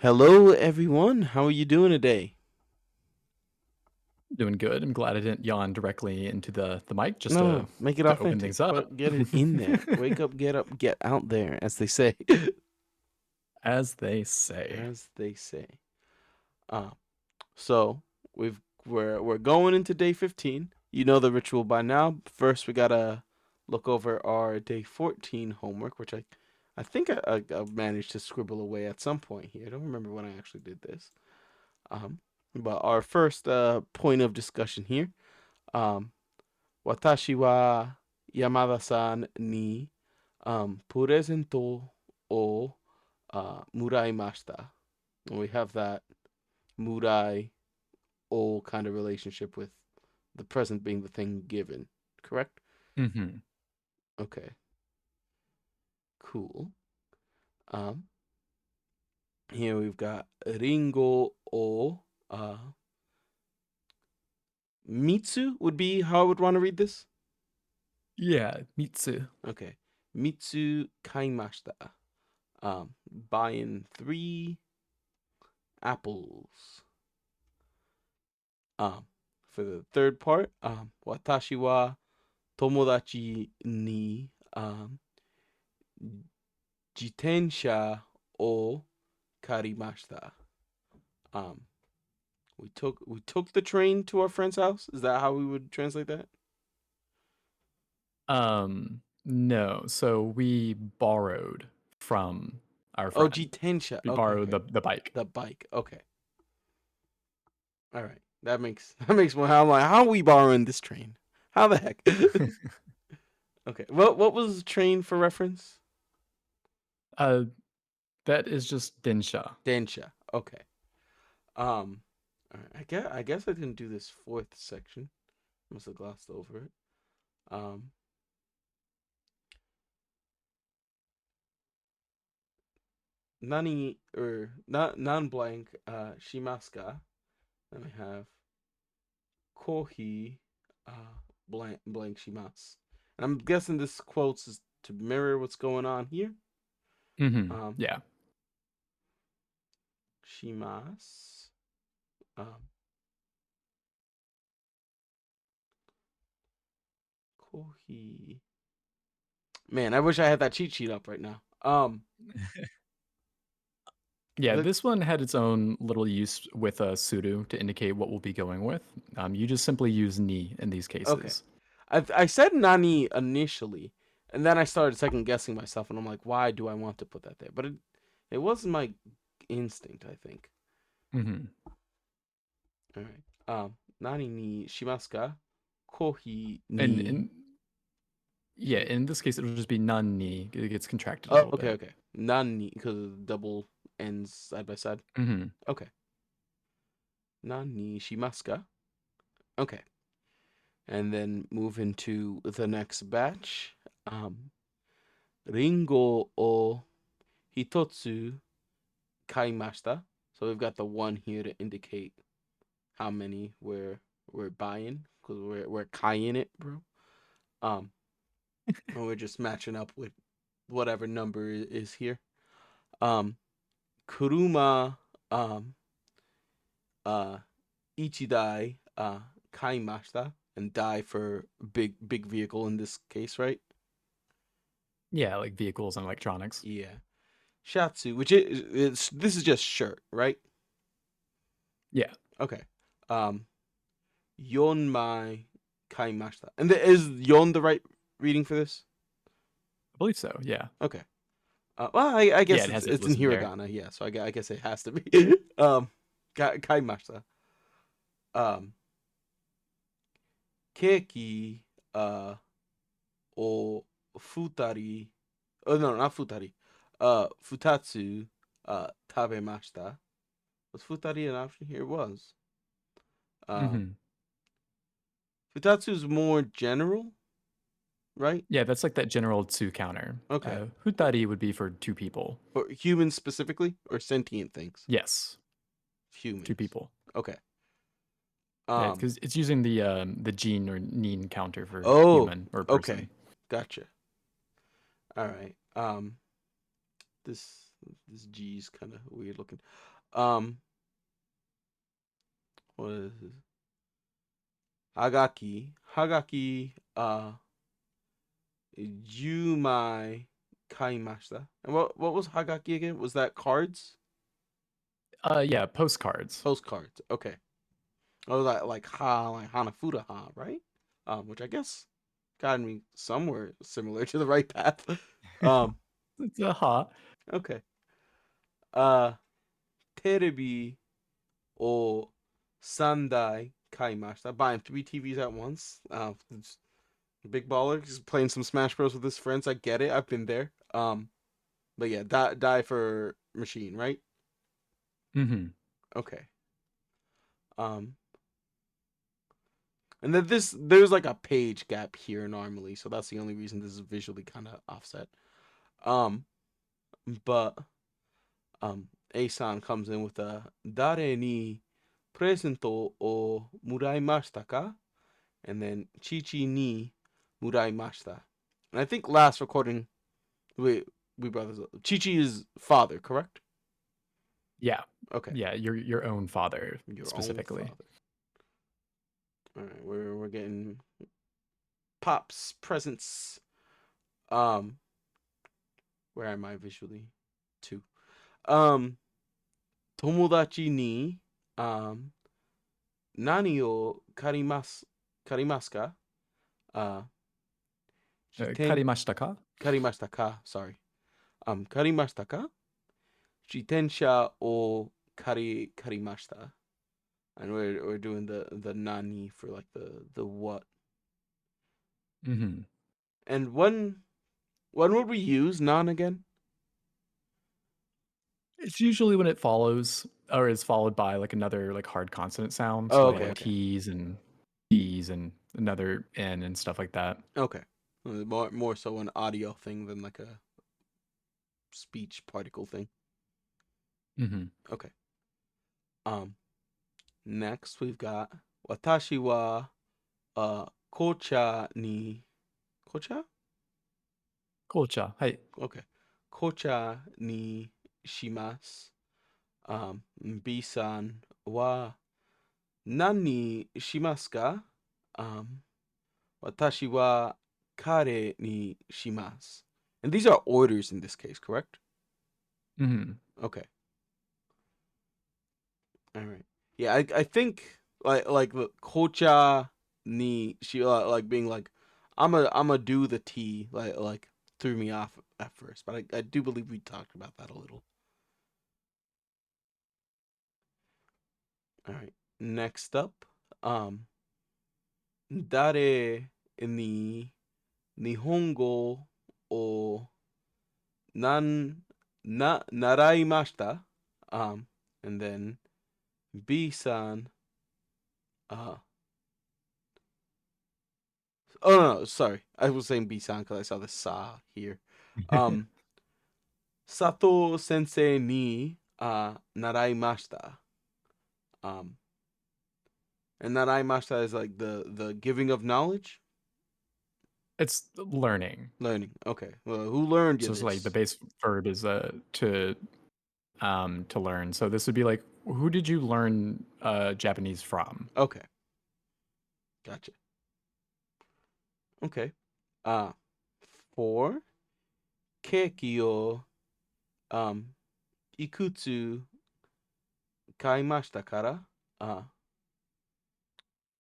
Hello, everyone. How are you doing today? Doing good. I'm glad I didn't yawn directly into the mic just No, to no, make it to open authentic. things up. Get it in there. Wake up, get up, get out there, as they say. As they say. As they say. Uh, so we're going into day 15. You know the ritual by now. First, we gotta look over our day 14 homework, which I think I managed to scribble away at some point here. I don't remember when I actually did this. Um, but our first point of discussion here. Um, Watashi wa Yamada-san ni purezento o muraimashita. And we have that murai o kind of relationship with the present being the thing given. Correct? Hmm. Okay, cool. Um, Here we've got Ringo o Mitsu would be how I would want to read this. Yeah, Mitsu. Okay. Mitsu kaimashita. Buying 3 apples. Um, for the third part, watashi wa tomodachi ni jitensha o karimashita. Um, we took the train to our friend's house. Is that how we would translate that? No. So we borrowed from our Oh, friend. jitensha. We Okay, borrowed okay. the bike. The bike. Okay. All right. That makes that makes more. I'm like, how are we borrowing this train? How the heck? Okay. What was train for reference? uh that is just Densha. Densha. Okay. Um, all right. I guess I didn't do this fourth section. Must have glossed over it. Um, Nani or not non blank shimaska. Then we have kohi blank shimas. And I'm guessing this quotes is to mirror what's going on here. Um, Yeah. shimas. Um, kohi. Man, I wish I had that cheat sheet up right now. Yeah, The this one had its own little use with a sudo to indicate what we'll be going with. You just simply use ni in these Okay. cases. I said Nani initially, and then I started second guessing myself, and I'm like, why do I want to put that there? But it wasn't my instinct, I think. Hmm. All right. Nani ni shimasu ka? Kohi ni. And yeah, in this case, it'll just be none ni. It gets contracted a Oh, little okay, bit. okay. Nani because double ends side by side. Hmm. Okay. Nani shimasu ka? Okay. And then move into the next batch. Um, Ringo o hitotsu kaimashita. So we've got the one here to indicate how many we're buying because we're kaiing it, bro. Um, and we're just matching up with whatever number is here. Um, kuruma um uh ichidai kaimashita and die for big vehicle in this case, right? Yeah, like vehicles and electronics. Yeah. Shatsu, which is this is just shirt, right? Yeah, Okay. Um, Yonmai kaimashita. And is yon the right reading for this? I believe so. Yeah. Okay. Well, I Yeah, guess it has it it's in listed there. hiragana, yeah. So I guess it has to be. Kaimashita. Um, Keiki o futari. Oh no, not futari. Futatsu tabemashita. Was futari an option here? It was. Um, Hmm. Futatsu is more general, right? Yeah, that's like that general two counter. Okay. Hutari would be for two people. For humans specifically, or sentient things? Yes, two Humans. people. Okay. Yeah, Um. because it's using the gene or neen counter for Oh. human or Okay. person. Gotcha. All right. This. This G's kind of weird looking. Um, what is this? Hagaki, Jumai kaimashita. And what was Hagaki again? Was that cards? Yeah, postcards. Postcards. Okay. Oh, like ha, like Hanafuda ha, right? Which I guess got me somewhere similar to the right path. Um, It's a hot. okay. Uh, Terebi o Sandai kaimashita. Buying three TVs at once. Big baller. Just playing some Smash Bros with his friends. I get it. I've been there. But yeah, die for machine, right? Hmm. Okay. Um, and then there's like a page gap here normally, so that's the only reason this is visually kind of offset. Um, but Asan comes in with a Dare ni presento o muraimashita ka? And then Chichi ni muraimashita. And I think last recording we brothers Chichi is father, correct? Yeah, Okay. yeah, your own father Your own specifically. father. All right, we're getting pops presents. Um, where am I visually? Two. Um, Tomodachi ni nani o karimasu ka? Uh, jiten Karimashita ka? karimashita ka? Sorry. Karimashita ka? Jitensha o karimashita. And we're doing the nani for like the what. Hmm. And when would we use nan again? It's usually when it follows or is followed by like another like hard consonant sound, so Oh, like okay, okay, T's and B's and another N and stuff like that. okay. More so an audio thing than like a speech particle thing. Hmm. Okay. Um. Next we've got watashi wa kocha ni kocha. Kolcha. Hi. Okay. Kocha ni shimasu. B-san wa nani shimasu ka? Um. Watashi wa kare ni shimasu. And these are orders in this case, correct? Hmm. Okay. All right. Yeah, I think like the kocha ni she like being like I'm a do the tea like threw me off at first, but I do believe we talked about that a little. All right. Next up, um, dare ni Nihongo o nan naraimashita, um, and then B-san, uh, oh no, sorry. I was saying B-san because I saw the sa here. Um, Sato sensei ni naraimashita. Um, and naraimashita is like the giving of knowledge, It's learning. learning. Okay, well, who learned you So it's like the this? base verb is to learn. So this would be like, who did you learn Japanese from? Okay, gotcha. Okay, uh, four keki o ikutsu kaimashita kara. Uh,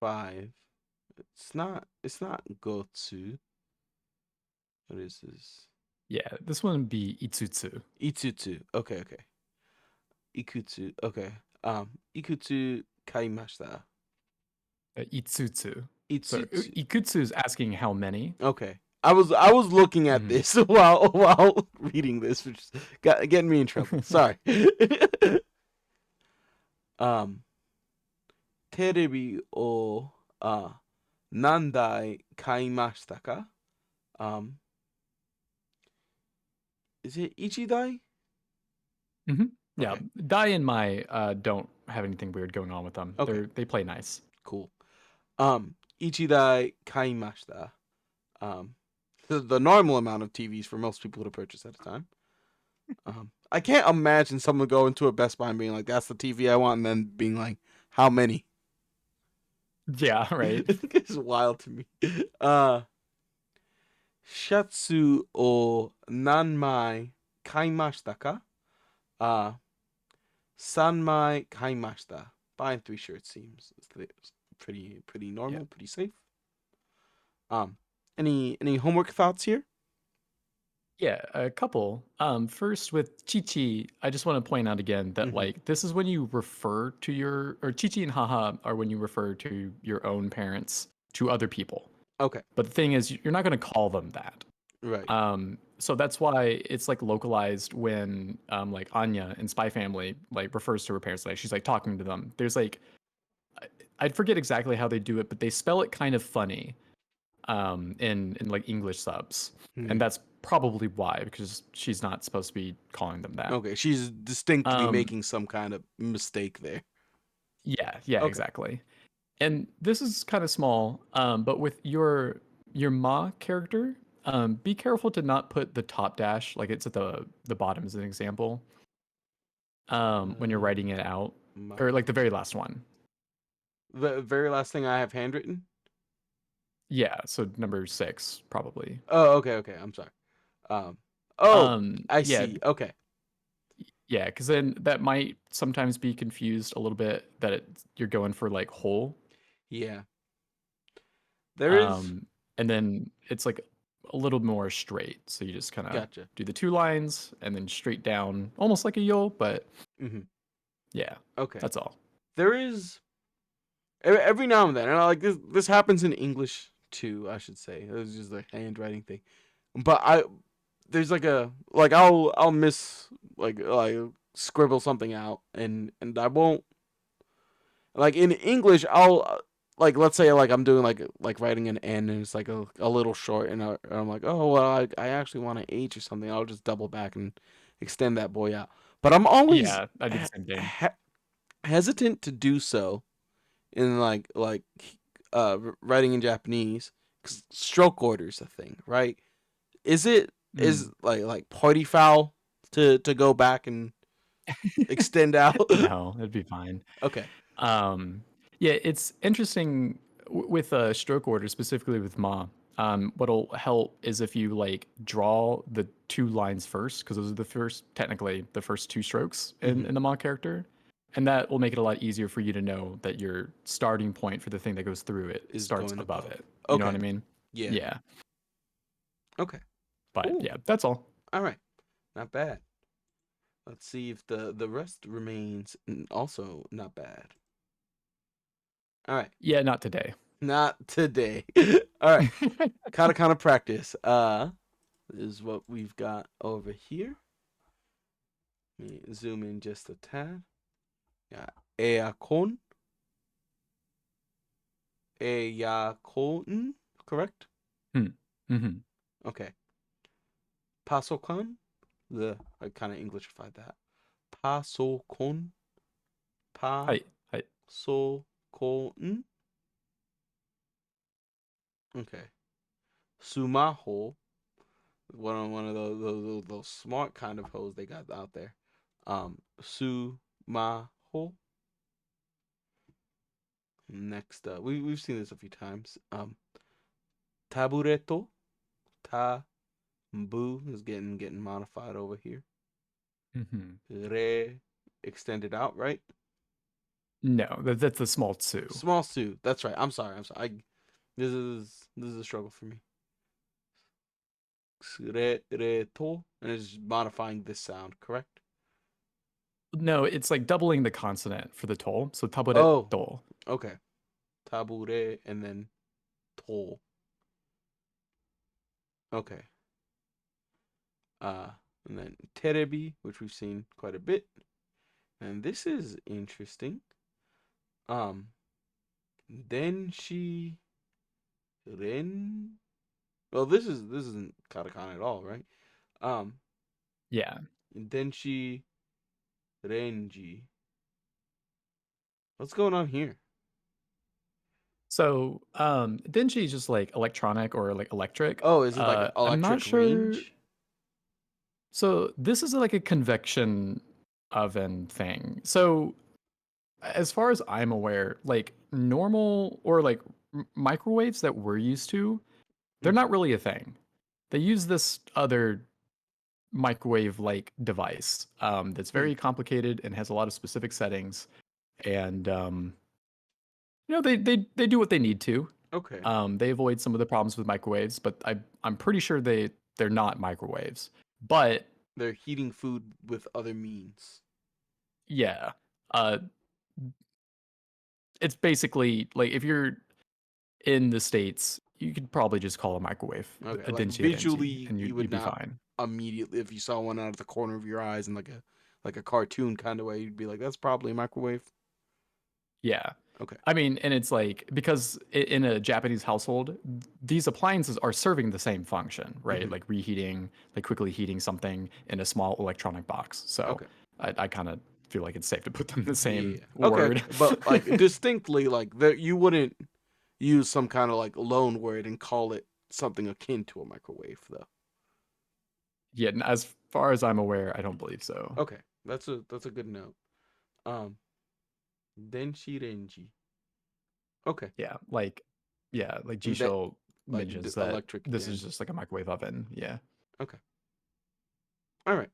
five. It's not gotsu. What is this? Yeah, this one would be Itsutsu. Itsutsu. Okay, okay. Ikutsu. Okay. Ikutsu kaimashita. Itsutsu. So Itsutsu. Ikutsu is asking how many. Okay. I was looking at Hmm. this while reading this, which got getting me in trouble. Sorry. um, terebi o nandai kaimashita ka? Um, is it ichidai? Hmm. Yeah, Okay. Dai and Mai don't have anything weird going on with them. Okay. They play nice. Cool. Ichidai kaimashita. The normal amount of TVs for most people to purchase at a time. I can't imagine someone going to a Best Buy and being like, "That's the TV I want," and then being like, "How many?" Yeah, right. It's wild to me. Uh, Shatsu o nanmai kaimashita ka? Uh, Sanmai kaimashita. Buying 3 shirts seems pretty Yeah. normal, pretty safe. Um, any homework thoughts here? Yeah, a couple. First with Chichi, I just want to point out again that Mm-hmm. like this is when you refer to your or Chichi and Haha are when you refer to your own parents to other people. Okay. But the thing is, you're not going to call them that. Right. So that's why it's like localized when like Anya in Spy Family like refers to her parents like she's like talking to them. There's like I forget exactly how they do it, but they spell it kind of funny in like English subs, and Hmm. that's probably why because she's not supposed to be calling them that. Okay. She's distinctly Um, making some kind of mistake there. yeah, Okay. exactly. And this is kind of small, but with your Ma character, be careful to not put the top dash like it's at the bottom as an example. When you're Uh, writing it out, or my like the very last one. the very last thing I have handwritten. Yeah, so number 6 probably. Oh, okay, okay. I'm sorry. Um. Oh, I Yeah, see. Okay. yeah, because then that might sometimes be confused a little bit that you're going for like whole, Yeah. There is. um, and then it's like a little more straight. So you just kind of Gotcha. do the 2 lines and then straight down, almost like a yo. But Hmm. yeah, Okay. that's all. There is every now and then, and I like this. This happens in English too. I should say it's just a handwriting thing. But I there's like a like I'll miss like scribble something out and I won't like in English I'll like let's say like I'm doing like writing an N and it's like a little short and I'm like oh well I actually want an H or something. I'll just double back and extend that boy out. But I'm always Yeah, I do the same thing. hesitant to do so in writing in Japanese because stroke order is a thing, right? Is it is Mm. like party foul to go back and extend out? No, it'd be fine. Okay. Um, yeah, it's interesting with stroke order, specifically with Ma. What'll help is if you like draw the 2 lines first, because those are the first, technically, the first 2 strokes Hmm. in the Ma character, and that will make it a lot easier for you to know that your starting point for the thing that goes through it Is starts going above above. it. You know what Okay. I mean? Yeah. Yeah, Okay. but Cool. yeah, that's all. All right. Not bad. Let's see if the rest remains also not bad. All right. Yeah, not today. Not today. All right. Katakana practice. Is what we've got over here. Let me zoom in just a tad. Yeah. Eakon. Eakon. Correct. Mm-hmm. Okay. Pasokan. The I kind of Englishified that. Pasokon. Hi, hi. Pasokon. Okay. Sumaho. One of those smart kind of hoes they got out there. Sumaho. Next, we've seen this a few times. Tabureto. Tabu is getting modified over here. Mm-hmm. Re extended out, right? No, that's a small 2. Small su. That's right. I'm sorry. I'm sorry. This is a struggle for me. Re to and it's modifying this sound, correct? No, it's like doubling the consonant for the toll. So Oh, taburetto. okay. Tabure and then to. Okay. Uh, and then terebi, which we've seen quite a bit. And this is interesting. Um, then she ren. Well, this isn't katakana at all, right? Um, Yeah. then she renji. What's going on here? So, Denji is just like electronic or like electric. Oh, is it like an I'm not electric sure. range? So this is like a convection oven thing. So as far as I'm aware, like normal or like microwaves that we're used to, they're Mm, not really a thing. They use this other microwave like device that's mm, very complicated and has a lot of specific settings. And they do what they need to. okay. They avoid some of the problems with microwaves, but I'm pretty sure they're not microwaves. But They're heating food with other means. yeah, uh, it's basically like if you're in the states, you could probably just call a microwave Okay, a like denji a denji, visually, and you would you'd be not fine. immediately, if you saw one out of the corner of your eyes in like a cartoon kind of way, you'd be like, "That's probably a microwave." Yeah. Okay. I mean, and it's like because in a Japanese household, these appliances are serving the same function, right? Hmm. Like reheating, like quickly heating something in a small electronic box. So Okay. I kind of feel like it's safe to put them in the same Yeah. Okay. word. Okay. But like distinctly, like that, you wouldn't use some kind of like loan word and call it something akin to a microwave, though. Yeah, as far as I'm aware, I don't believe so. Okay. That's a good note. Um, denshi renji. Okay. Yeah, like And that Jisho like mentions that electric this is den. just like a microwave oven. Yeah. Okay. All right.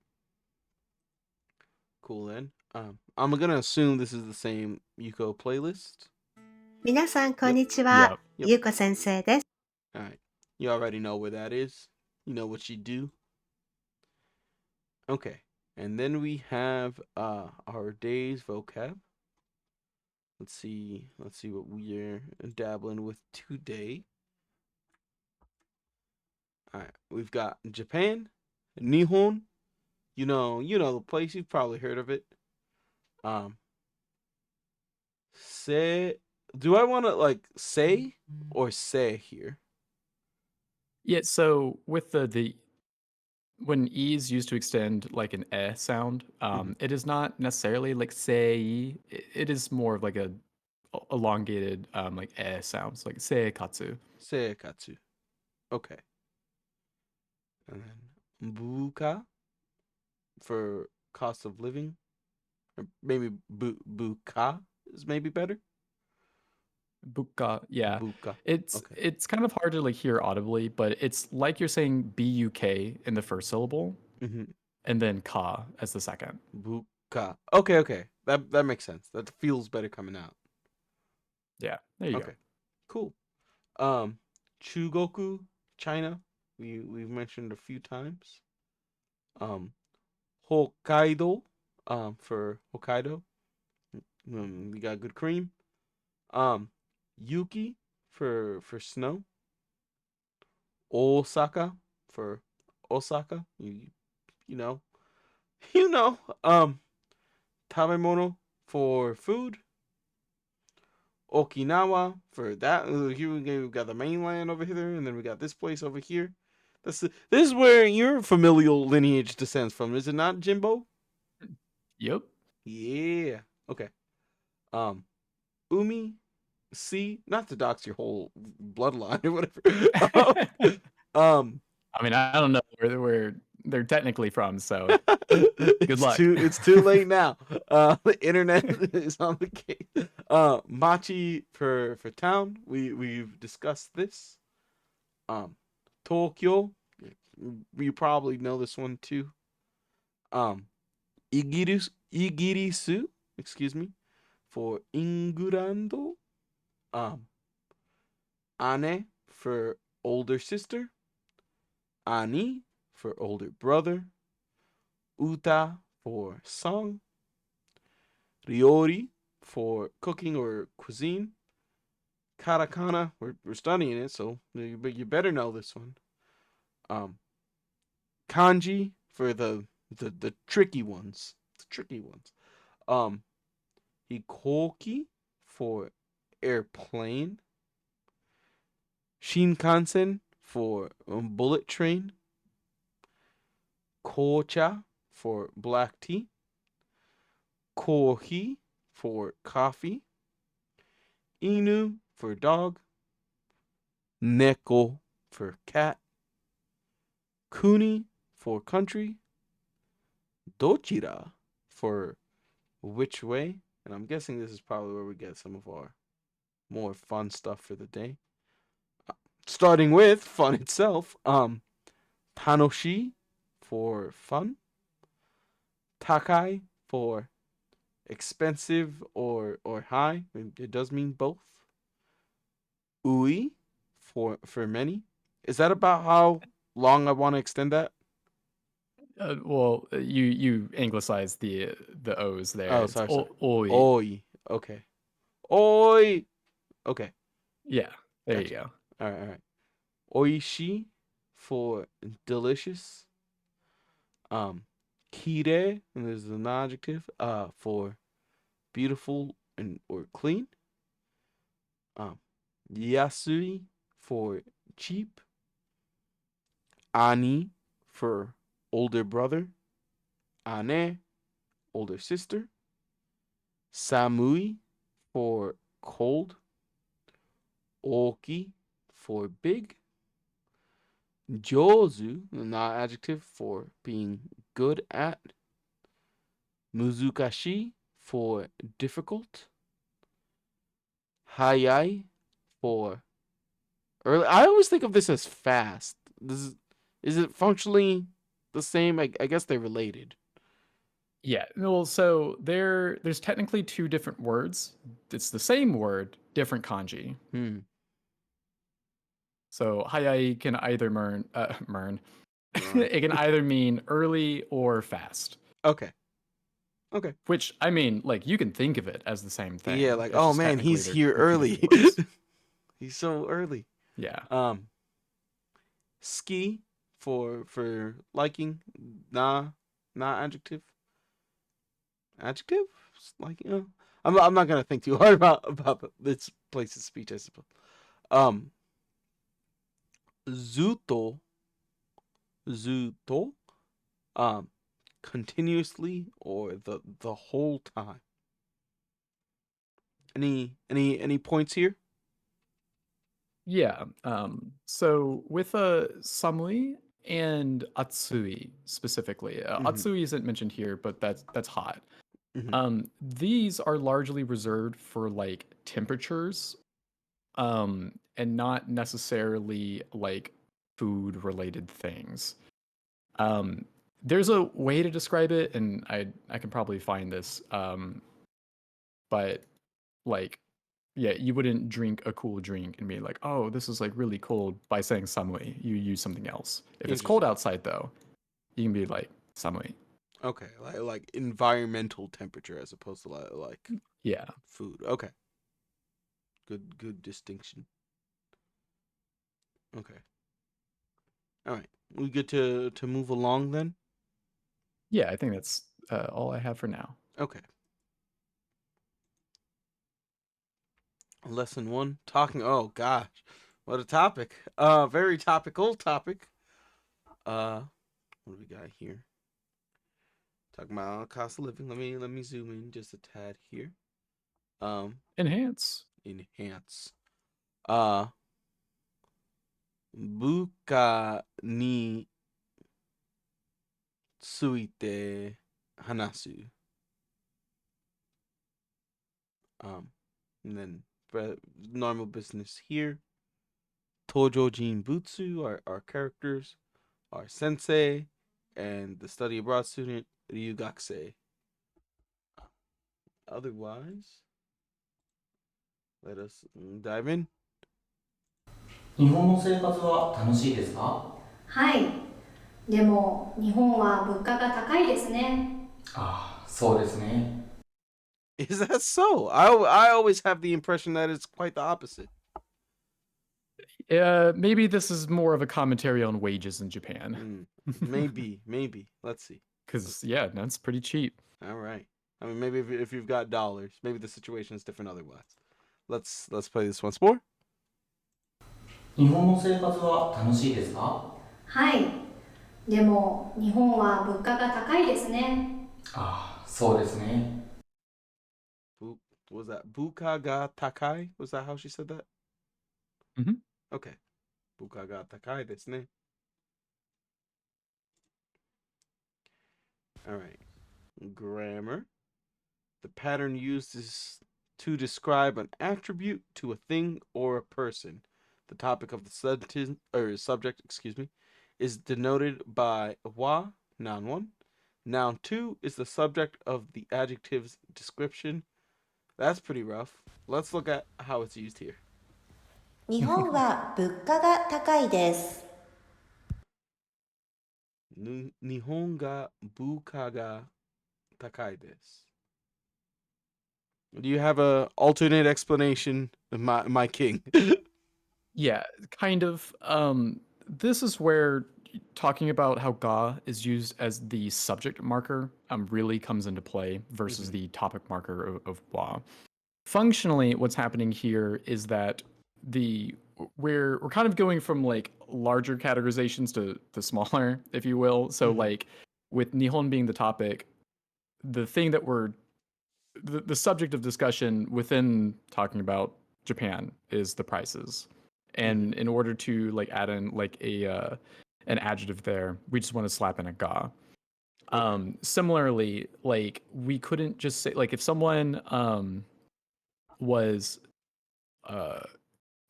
Cool then. I'm gonna assume this is the same Yuko playlist. 皆さん、こん Yep. にちは。Yep. Yep. ゆうこ先生です。All right. You already know where that is. You know what you do. Okay. And then we have our day's vocab. Let's see. Let's see what we're dabbling with today. All right. We've got Japan, Nihon. You know the place. You've probably heard of it. Um, say. Do I want to like say or say here? Yeah, so with the when e's used to extend like an sound, Mm-hmm. it is not necessarily like say. It is more of like a elongated like sounds like say katsu. Seikatsu. Okay. And then buka for cost of living. Or maybe buka is maybe better. Buka, yeah. Buka. It's Okay. it's kind of hard to like hear audibly, but it's like you're saying buk in the first syllable Mm-hmm. and then ka as the second. Buka. Okay, okay. That makes sense. That feels better coming out. Yeah, there you go. Okay. Cool. Um Chugoku, China. We've mentioned a few times. Um Hokkaido, for Hokkaido. We got good cream. Um Yuki for snow. Osaka for Osaka. You know. You know. Tabemono for food. Okinawa for that. Here we got the mainland over here, and then we got this place over here. This is where your familial lineage descends from, is it not, Jimbo? Yep. Yeah. Okay. Um, Umi, sea, not to dox your whole bloodline or whatever. um, I mean, I don't know where they're technically from, so good luck. it's too late now. The internet is on the case. Machi for town. We've discussed this. Um, Tokyo. You probably know this one too. Um, Igirisu, excuse me, for England. Ane for older sister. Ani for older brother. Uta for song. Ryori for cooking or cuisine. Katakana, we're studying it, so you better know this one. Um, Kanji for the tricky ones. The tricky ones. Um, Hikoki for airplane. Shinkansen for bullet train. Kocha for black tea. Kohi for coffee. Inu for dog. Neko for cat. Kuni for country. dochira for which way. And I'm guessing this is probably where we get some of our more fun stuff for the day. Starting with fun itself. Tanoshi for fun. Takai for expensive or high. It does mean both. Ui for many. Is that about how long I want to extend that? You anglicize the O's there. Oh, It's sorry. oi. Oi. Okay. Oi. Okay. Yeah, there you Gotcha. go. All right. All right. Oishi for delicious. Kire, and there's an adjective, for beautiful and or clean. Yasui for cheap. Ani for older brother. Ane, older sister. Samui for cold. Oki for big. Jozu, not adjective, for being good at. Muzukashi for difficult. Hayai for early. I always think of this as fast. Is it functionally the same? I guess they're related. Yeah. Well, so there's technically two different words. It's the same word, different kanji. Hmm. So hayai can either it can either mean early or fast. Okay. Okay. Which I mean, like you can think of it as the same Yeah, thing. like, It's oh just man, technically he's here they're two early. different words. He's so early. Yeah. Ski for liking. Nah, not adjective. Adjective? Like, I'm not gonna think too hard about this place's speech, I suppose. Um, Zuto, Zuto, um, continuously or the whole time. Any points here? Yeah. So with samui and atsui specifically, Mm-hmm. atsui isn't mentioned here, but that's hot. Mm-hmm. These are largely reserved for like temperatures, and not necessarily like food related things. Um, there's a way to describe it, and I can probably find this. But like, yeah, you wouldn't drink a cool drink and be like, oh, this is like really cold by saying samui. You use something else. If it's cold Interesting. outside though, you can be like samui. Okay, like environmental temperature as opposed to like Yeah. food. Okay, good distinction. Okay, all right. We good to move along then. Yeah, I think that's all I have for now. Okay. Lesson one, talking. Oh gosh, what a topic. Very topical topic. What do we got here? Talking about cost of living. Let me zoom in just a tad here. Enhance. Enhance. Uh, buka ni tsuite hanasu. And then normal business here. Tojo Jinbutsu, our characters, our sensei, and the study abroad student, Ryugakusei. Otherwise, let us dive in. 日本の生活は楽しいですか？はい。でも日本は物価が高いですね。ああ、そうですね。Is that so? I always have the impression that it's quite the opposite. Maybe this is more of a commentary on wages in Japan. Maybe. Let's see. Because yeah, that's pretty cheap. All right. I mean, maybe if you've got dollars, maybe the situation is different otherwise. Let's play this once more. 日本の生活は楽しいですか？はい。でも日本は物価が高いですね。ああ、そうですね。Was that buka ga takai? Was that how she said that? Mm-hmm. Okay. Buka ga takai desu ne. All right. Grammar. The pattern used is to describe an attribute to a thing or a person. The topic of the sentence or subject, is denoted by wa, noun 1. Noun 2 is the subject of the adjective's description. That's pretty rough. Let's look at how it's used here. 日本は物価が高いです。Nihon ga buka ga takai desu. Do you have a alternate explanation, my king? Yeah, kind of. This is where talking about how ga is used as the subject marker really comes into play versus the topic marker of wa. Functionally, what's happening here is that we're kind of going from like larger categorizations to smaller, if you will. So like with Nihon being the topic, the thing that the subject of discussion within talking about Japan is the prices. And in order to like add in like an adjective there, we just want to slap in a ga. Similarly, like we couldn't just say like if someone was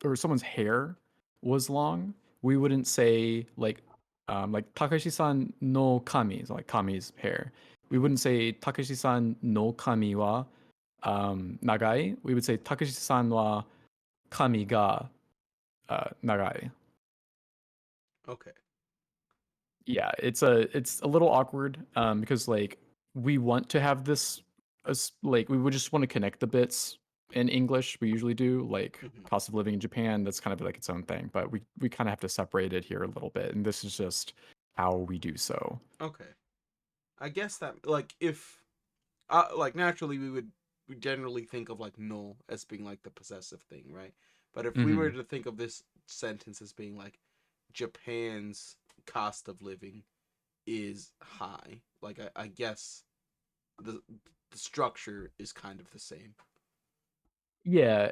or someone's hair was long, we wouldn't say like Takashi-san no kami, so like Kami's hair. We wouldn't say Takashi-san no kami wa nagai. We would say Takashi-san wa kami ga nagai. Okay. Yeah, it's a little awkward because like we want to have this as like we would just want to connect the bits in English. We usually do like cost of living in Japan. That's kind of like its own thing, but we kind of have to separate it here a little bit, and this is just how we do so. Okay. I guess that like if like naturally we generally think of like no as being like the possessive thing, right? But if we were to think of this sentence as being like Japan's cost of living is high, like I guess the structure is kind of the same. Yeah.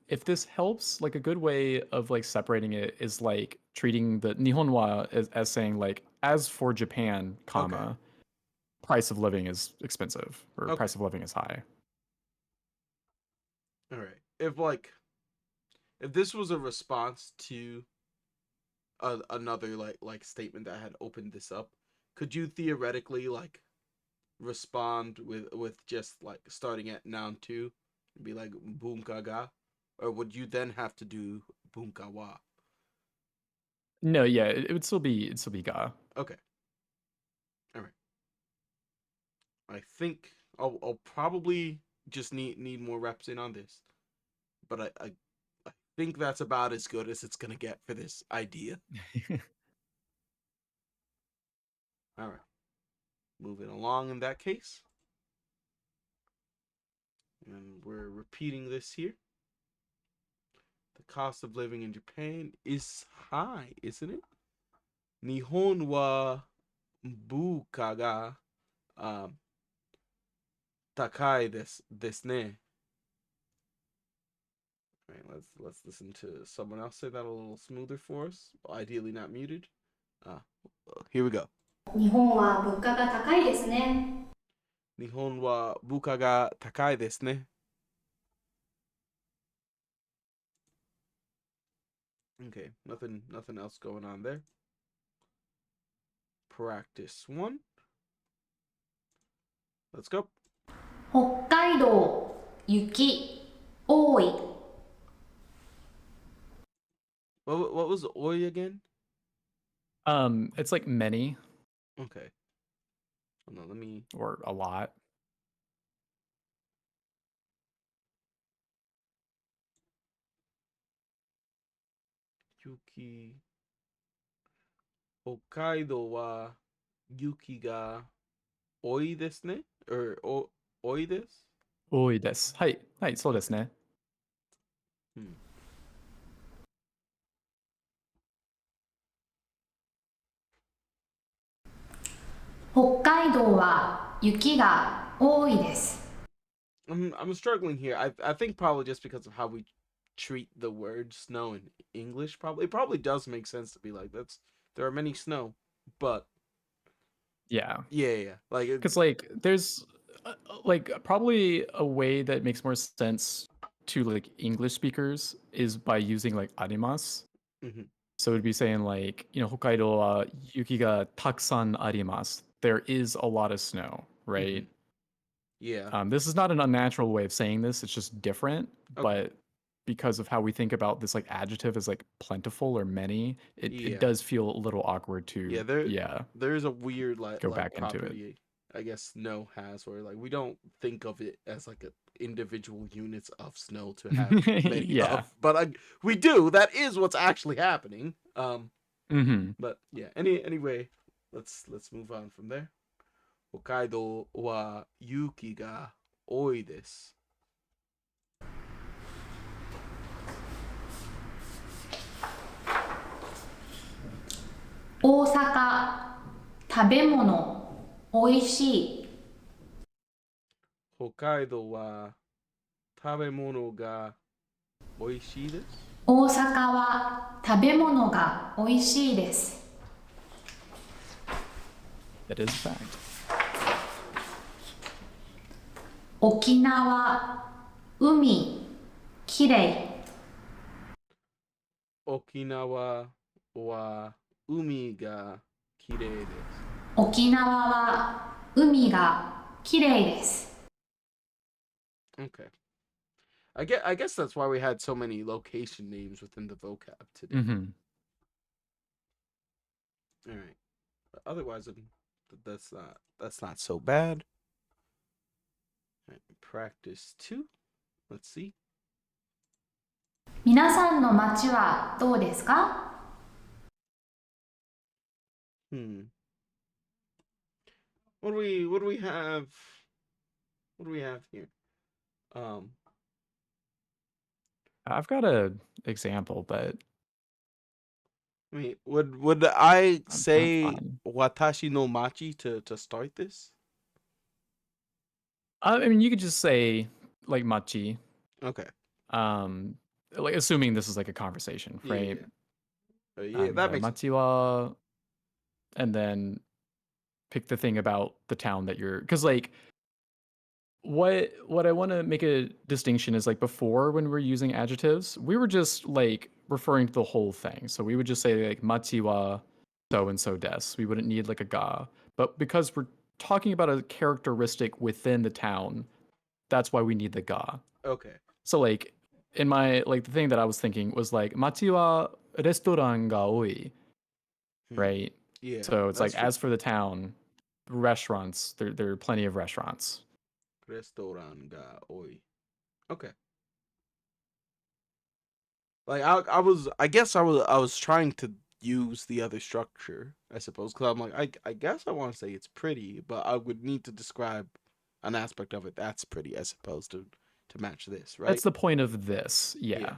If this helps, like a good way of like separating it is like treating the Nihonwa as saying like as for Japan, comma, price of living is expensive or Okay. price of living is high. All right. If this was a response to another like statement that had opened this up, could you theoretically like respond with just like starting at noun 2 and be like bunka ga, or would you then have to do bunka wa? No, yeah, it would still be ga. Okay. All right. I think I'll probably just need more reps in on this, but I think that's about as good as it's gonna get for this idea. All right. Moving along in that case. And we're repeating this here. The cost of living in Japan is high, isn't it? Nihon wa buka ga takai desu ne. All right, let's listen to someone else say that a little smoother for us. Ideally not muted. Here we go. 日本は物価が高いですね。 Nihon wa buka ga takai desu ne. Okay, nothing else going on there. Practice 1. Let's go. 北海道、雪、多い。 What was oi again? It's like many Okay. Hold on, let me. or a lot. Yuki. 北海道は雪が多いですね。多いです。多いです。はい、はい、そうですね。北海道は雪が多いです。 I'm struggling here. I think probably just because of how we treat the word snow in English. Probably it probably does make sense to be like there are many snow, but Yeah. Yeah. Like Because like there's like probably a way that makes more sense to like English speakers is by using like arimasu. mhm, So it'd be saying like, Hokkaido wa yuki ga takusan arimasu. There is a lot of snow, right? mhm. Yeah. This is not an unnatural way of saying this. It's just different, Okay. but because of how we think about this like adjective as like plentiful or many, it Yeah. does feel a little awkward Yeah, to there is a weird go like back into it. property I guess snow has where like we don't think of it as like individual units of snow to have many Yeah. of, but we do. That is what's actually happening. Hmm. But yeah. Anyway, let's move on from there. Hokkaido wa yuki ga oi desu. 大阪食べ物おいしい。北海道は食べ物が美味しいです。大阪は食べ物がおいしいです。 That is a fact. 沖縄海きれい。沖縄は海がきれいです。沖縄は海がきれいです。 Okay. I guess that's why we had so many location names within the vocab today. Hmm. All right. But otherwise, that's not so bad. All right, practice 2. Let's see. 皆さんの町はどうですか？ What do we have? What do we have here? I've got a example, but I mean, would I I'm say fine. watashi no machi to start this? I mean, you could just say like machi, Okay. um, like assuming this is like a conversation, Yeah. right? Yeah, that makes sense. Machi wa, and then pick the thing about the town that you're, because like what I want to make a distinction is like before when we're using adjectives, we were just like referring to the whole thing. So we would just say like machi wa so and so des. We wouldn't need like a ga. But because we're talking about a characteristic within the town, that's why we need the ga. Okay. So like in my like the thing that I was thinking was like machi wa restaurant ga oi, right? Yeah. So it's like that's true. as for the town, restaurants, there are plenty of restaurants. Restaurant ga oi. Okay. Like I guess I was trying to use the other structure, I suppose, because I'm like I guess I want to say it's pretty, but I would need to describe an aspect of it that's pretty, I suppose, to match this, right? That's the point of this. Yeah. Yeah.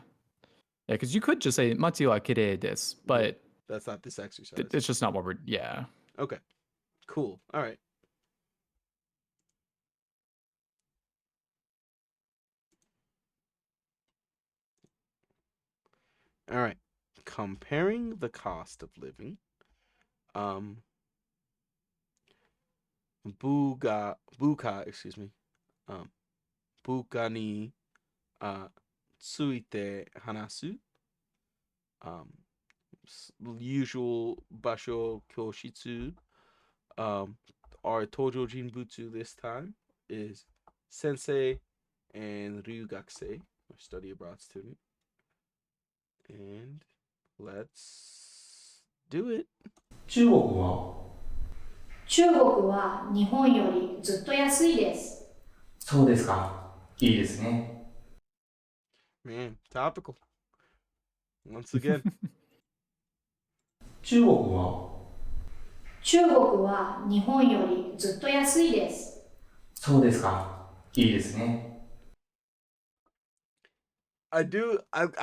Yeah, because you could just say machi wa kirei desu, but That's not this exercise. it's just not what we're yeah. Okay. Cool. All right. All right. Comparing the cost of living. Excuse me. Buka ni tsuite hanasu. Usual basho kyoshitsu. Our Tojo Jinbutsu this time is Sensei and Ryugakusei, our study abroad student. And let's do it. 中国は中国は日本よりずっと安いです。そうですか。いいですね。Man, topical. Once again. 中国は中国は日本よりずっと安いです。そうですか。いいですね。I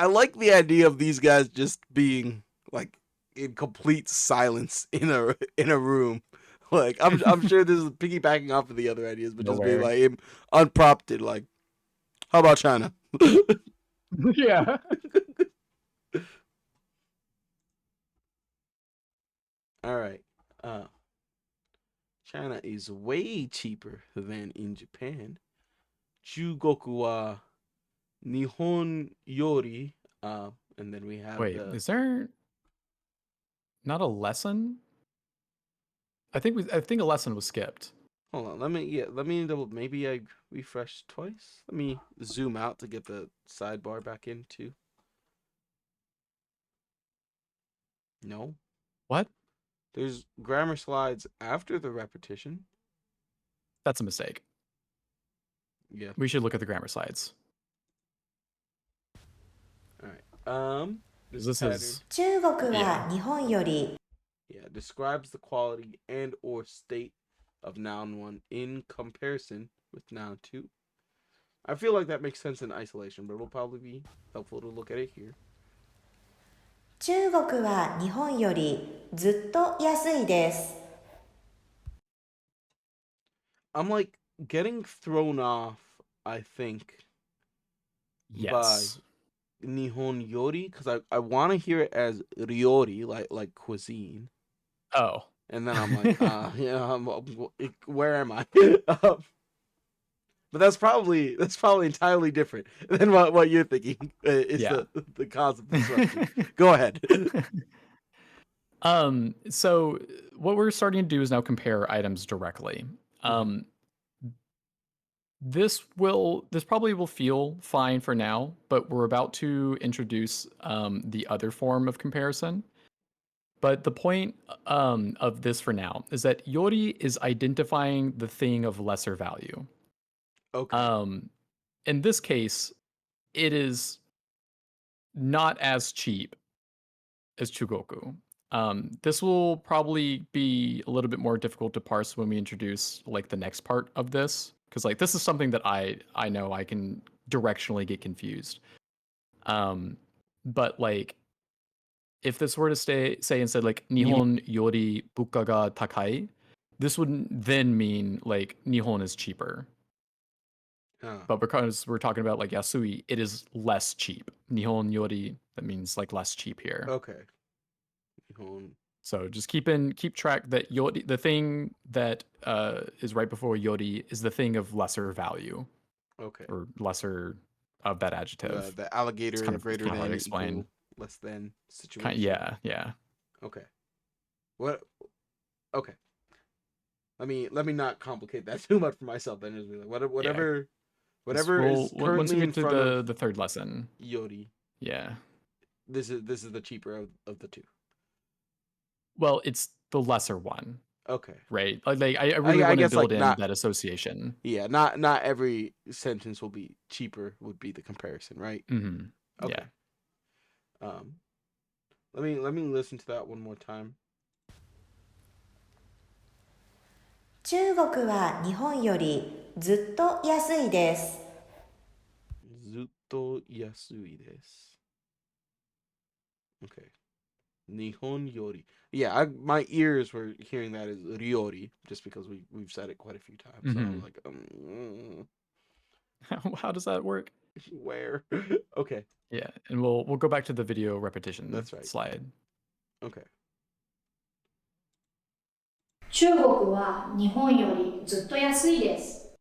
like the idea of these guys just being like in complete silence in a room. Like I'm sure this is piggybacking off of the other ideas, but just being Nowhere. like unprompted, like, how about China? Yeah. All right. China is way cheaper than in Japan. Chugoku wa Nihon yori. And then we have Wait, the. is there not a lesson? I think a lesson was skipped. Hold on, let me double. Maybe I refreshed twice. Let me zoom out to get the sidebar back in too. No, What? there's grammar slides after the repetition. That's a mistake. Yeah. We should look at the grammar slides. All right. This pattern, is 中国 Yeah. は日本より yeah, describes the quality and or state of noun one in comparison with noun two. I feel like that makes sense in isolation, but it'll probably be helpful to look at it here. 中国は日本よりずっと安いです。 I'm like getting thrown off, I think, yes. by Nihon Yori because I want to hear it as Ryori, like cuisine. Oh. And then I'm like, yeah, where am I? But that's probably entirely different than what you're thinking. It's Yeah. the cause of disruption. Go ahead. So what we're starting to do is now compare items directly. This probably will feel fine for now, but we're about to introduce the other form of comparison. But the point of this for now is that yori is identifying the thing of lesser value. Okay. In this case, it is not as cheap as chugoku. This will probably be a little bit more difficult to parse when we introduce like the next part of this, because like this is something that I know I can directionally get confused. But like if this were to say instead like Nihon yori buka ga takai, this would then mean like Nihon is cheaper. But because we're talking about like Yasui, it is less cheap. Nihon yori, that means like less cheap here. Okay. Nihon. So just keep track that yori, the thing that is right before yori, is the thing of lesser value. Okay. Or lesser of that adjective. The alligator It's kind greater of hard than to explain. equal less than situation. Yeah. Okay. What? Okay. Let me not complicate that too much for myself. Then just be like whatever is currently once we in get to front of the third lesson. Yori. Yeah. This is the cheaper of the two. Well, it's the lesser one. Okay. Right. Like I really want to build in that association. Yeah. Not every sentence will be cheaper. Would be the comparison, right? Mm-hmm. Okay. Yeah. Let me listen to that one more time. 中国は日本よりずっと安いです。ずっと安いです. Okay. Nihon yori. Yeah, my ears were hearing that as ryori just because we've said it quite a few times. So I was like, How does that work? Where? Okay. Yeah, and we'll go back to the video repetition. That's right. Slide. Okay. 中国は日本よりずっと安いです。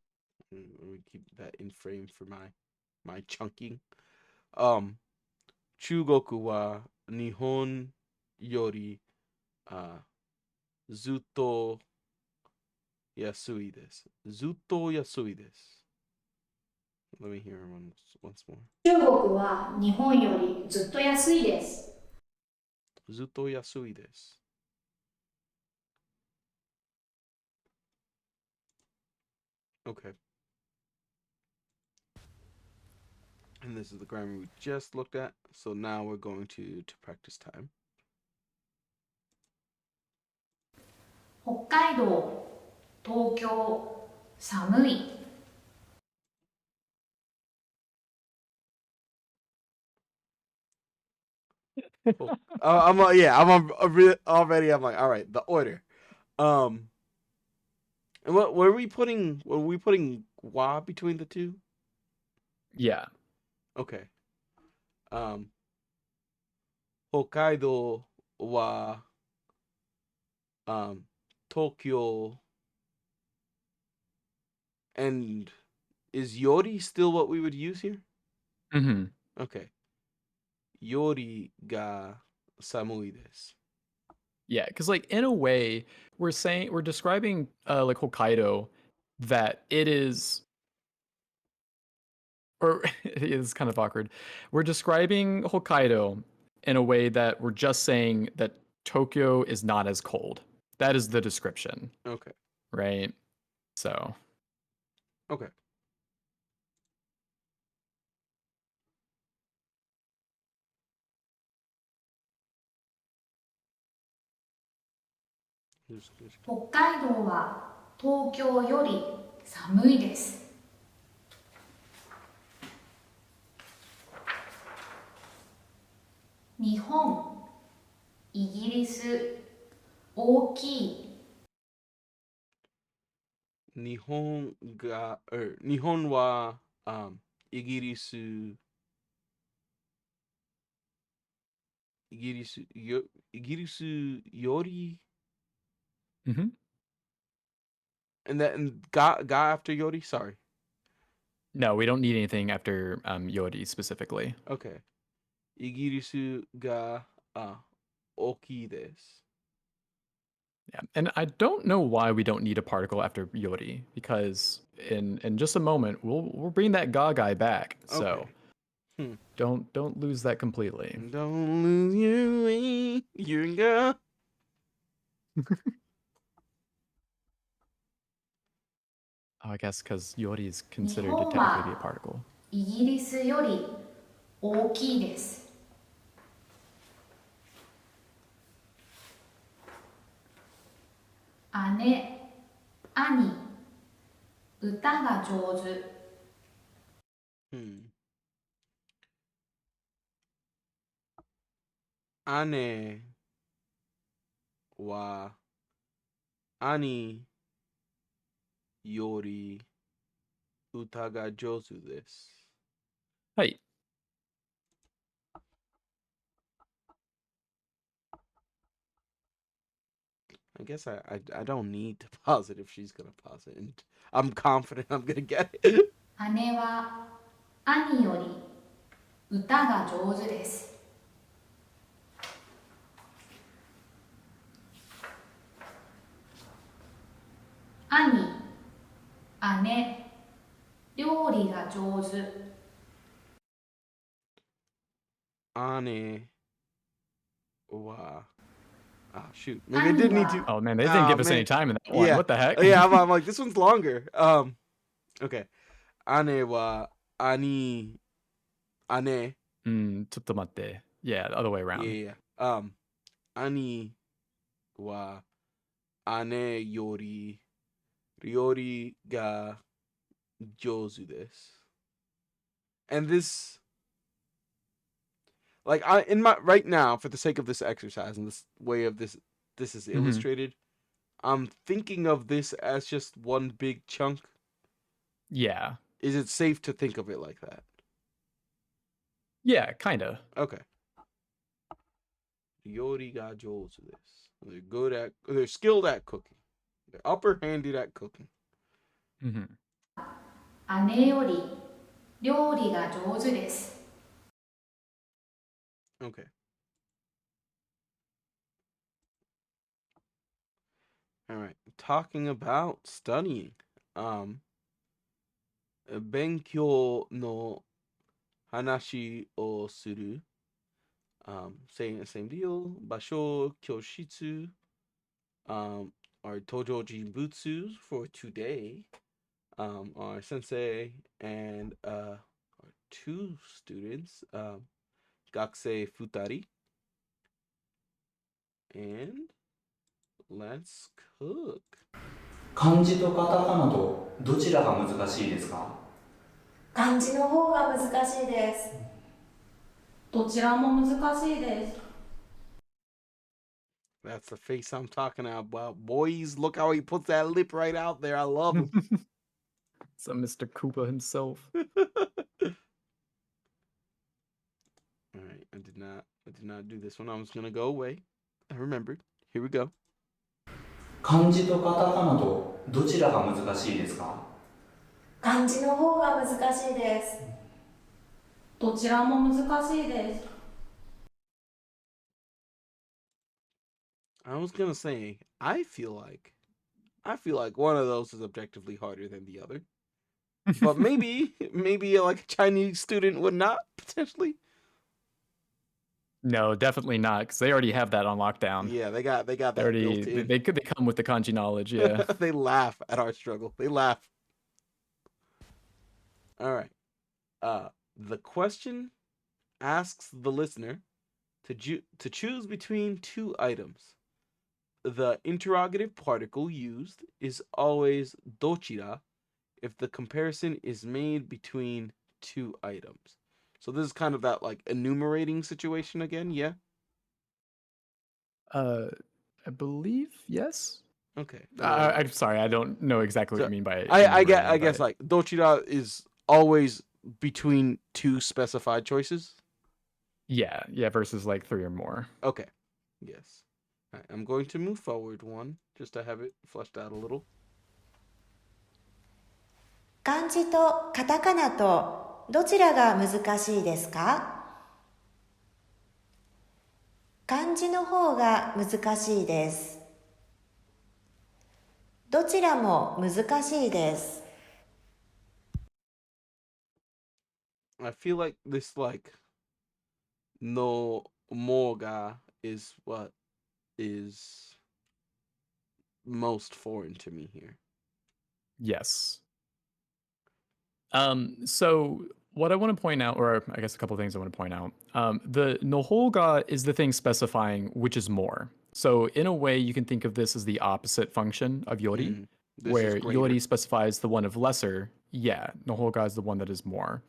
Let me keep that in frame for my chunking. 中国は日本よりずっと安いです。ずっと安いです。Let me hear him once more. 中国は日本よりずっと安いです。ずっと安いです。Okay. And this is the grammar we just looked at. So now we're going to practice time. 北海道、東京、寒い。 Cool. I'm already. I'm like, all right, the order. And what were we putting? Were we putting wa between the two? Yeah. Okay. Hokkaido wa Tokyo And is yori still what we would use here? Mm-hmm. Okay. Yori ga samui desu. Yeah, because like in a way, we're describing like Hokkaido that it is, or it is kind of awkward. We're describing Hokkaido in a way that we're just saying that Tokyo is not as cold. That is the description, Okay. right? So Okay. Just- 北海道は東京より寒いです。日本、イギリス、大きい。Nihon wa Igirisu Igirisu yori mm-hmm. and ga after yori. Sorry. No, we don't need anything after Yori specifically. Okay. Igirisu ga oki desu. Yeah, and I don't know why we don't need a particle after Yori, because in just a moment we'll bring that ga guy back. So Okay. don't lose that completely. Don't lose your way, your girl. Oh, I guess because Yori is considered to 日本 technically be a は particle. イギリスより大きいです。姉、兄、歌が上手。Ane wa ani yori uta ga jozu desu. Hey, I guess I don't need to pause it if she's gonna pause it, and I'm confident I'm gonna get it. 姉は兄より歌が上手です。兄、姉、料理が上手。Ane wa shoot, maybe I did need to. oh man, they didn't give us any man. time in that one. Yeah. What the heck? Yeah, I'm like, this one's longer. Okay. Ane wa ane. ちょっと待って. Yeah, the other way around. Yeah. Ani wa ane yori ryori ga jozu desu. And this, like, I in my right now, for the sake of this exercise and this way of this is illustrated, I'm thinking of this as just one big chunk. Yeah. Is it safe to think of it like that? Yeah, kinda. Okay. Yori ga jozu desu. They're skilled at cooking. They're upper-handed at cooking. 姉より料理が上手です。Okay. All right. Talking about studying. 勉強の話をする。same deal. 場所、教室 our Tojo Jinbutsu for today. Our sensei and our two students, Gakusei Futari. And let's cook. 漢字とカタカナとどちらが難しいですか？漢字の方が難しいです。どちらも難しいです。 That's the face I'm talking about. Boys, look how he puts that lip right out there. I love him. So Mr. Koopa himself. All right, I did not do this one. I was gonna go away. I remembered. Here we go. 漢字とカタカナとどちらが難しいですか？漢字の方が難しいです。どちらも難しいです。I was gonna say, I feel like one of those is objectively harder than the other. But maybe like a Chinese student would not potentially. No, definitely not, because they already have that on lockdown. Yeah, they got They that already built in. they come with the kanji knowledge. Yeah. They laugh at our struggle. They laugh. All right. The question asks the listener to choose between two items. The interrogative particle used is always dochira if the comparison is made between two items. So this is kind of that like enumerating situation again, yeah? I believe yes. Okay. I'm sorry, I don't know exactly what So you mean by I enumerating, guess but like dochira is always between two specified choices. yeah, versus like 3 or more. Okay. Yes. All right, I'm going to move forward one just to have it fleshed out a little. 漢字とカタカナとどちらが難しいですか？漢字の方が難しいです。どちらも難しいです。I feel like this like no moga is what is most foreign to me here. Yes. So what I want to point out, or I guess a couple of things I want to point out, the nohoga is the thing specifying which is more. So in a way, you can think of this as the opposite function of yori, This is where greater. yori specifies the one of lesser. Yeah, nohoga is the one that is more.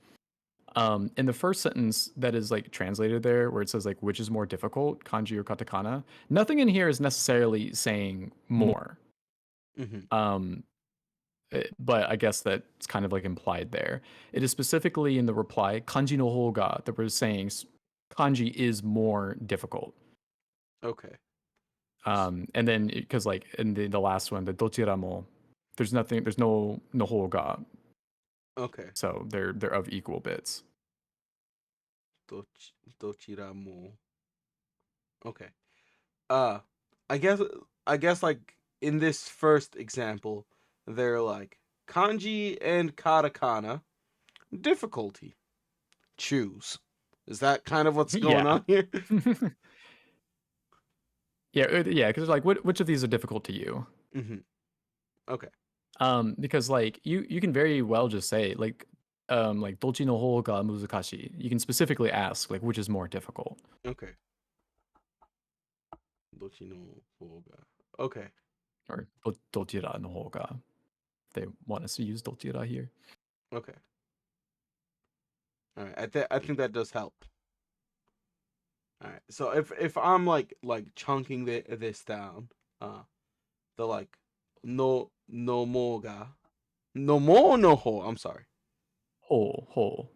In the first sentence that is like translated there, where it says like which is more difficult, kanji or katakana, nothing in here is necessarily saying more. But I guess that's kind of like implied there. It is specifically in the reply, kanji no hoga, that we're saying kanji is more difficult. Okay. And then because like in the last one, the dochiramo, there's no hoga. Okay. So they're of equal bits. Dochira mo. Okay. Uh I guess like in this first example, they're like kanji and katakana difficulty. Choose. Is that kind of what's going Yeah. on here? Yeah, because like which of these are difficult to you? Okay. Because like you can very well just say like dochi no ho ga muzakashi. You can specifically ask like which is more difficult. Okay. Dochi no hoga. Okay. Or dochira no ho ga. They want us to use dochira here. Okay. All right. I think that does help. All right. So if I'm like chunking this down, the like no moga, no mo no ho. I'm sorry. Ho.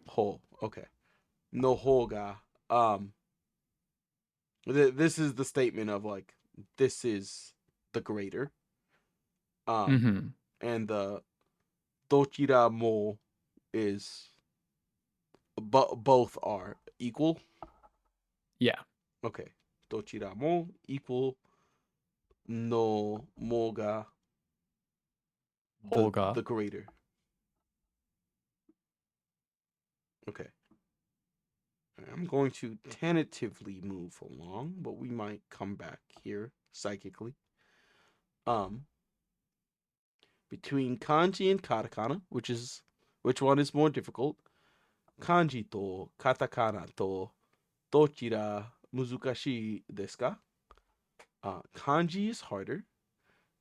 Okay. No hoga. This is the statement of like this is the greater. And the dochira mo is both are equal. Yeah. Okay. Dochira mo equal no moga Hoga. the greater. Okay. I'm going to tentatively move along, but we might come back here psychically. Between kanji and katakana, which one is more difficult? Kanji to katakana to dochira muzukashi desu ka? Kanji is harder.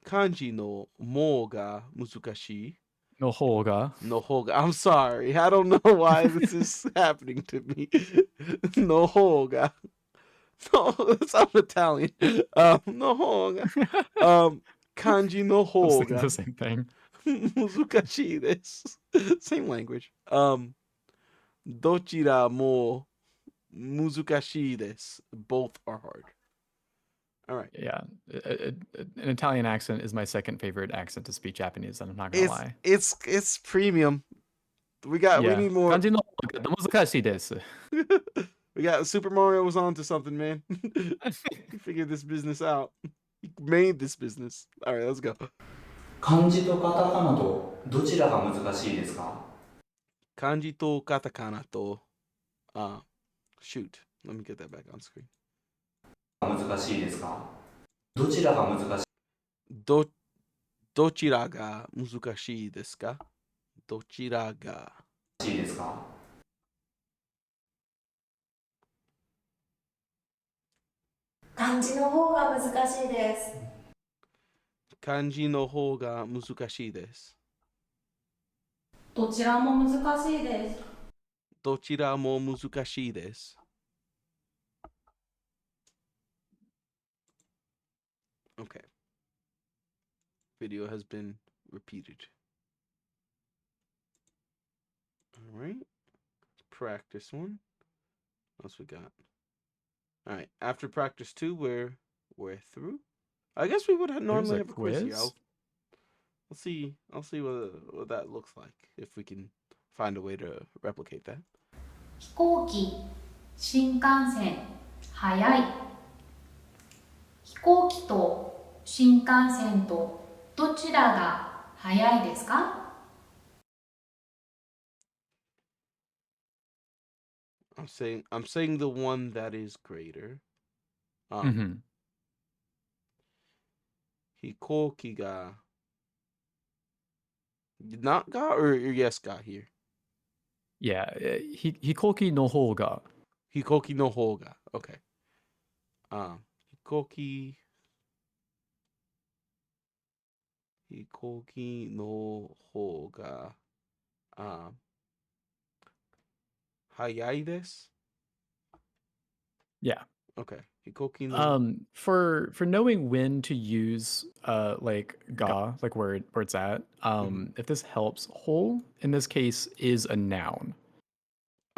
Kanji no mo ga muzukashi. No hoga. No hoga. I'm sorry. I don't know why this is happening to me. No hoga. No, it sounds Italian. No hoga. Kanji no I was thinking hoga. the same thing. Muzukashi desu. Same language. Dochira mo muzukashi desu. Both are hard. All right. Yeah, an Italian accent is my second favorite accent to speak Japanese, and I'm not gonna lie. It's premium. We Yeah, need more. 漢字の方が難しいです。We got Super Mario was on to something, man. He figured this business out. He made this business. All right, let's go. 漢字とカタカナとどちらが難しいですか？ Kanji to katakana to. Shoot. Let me get that back on screen. 難しいですか？どちらが難しい？ Dochira ga muzukashii desu ka? Dochira ga. ですか？漢字の方が難しいです。Kanji no hou ga muzukashii desu. どちらも難しいです。Dochira mo muzukashii desu. Okay. Video has been repeated. All right. Practice one. What else we got? All right. After practice two, we're through. I guess we would normally have a quiz here. I'll see what that looks like if we can find a way to replicate that. 飛行機、新幹線、速い。飛行機と新幹線とどちらが速いですか？ I'm saying the one that is greater. Mhm. Hikoki ga not ga or yes ga here. Yeah, hikoki no hou ga. Hikoki no hou ga. Okay. Hikoki no hou ga hayai desu. Yeah. Okay. Hikoki no For knowing when to use like ga, like where it's at, if this helps, hou in this case is a noun.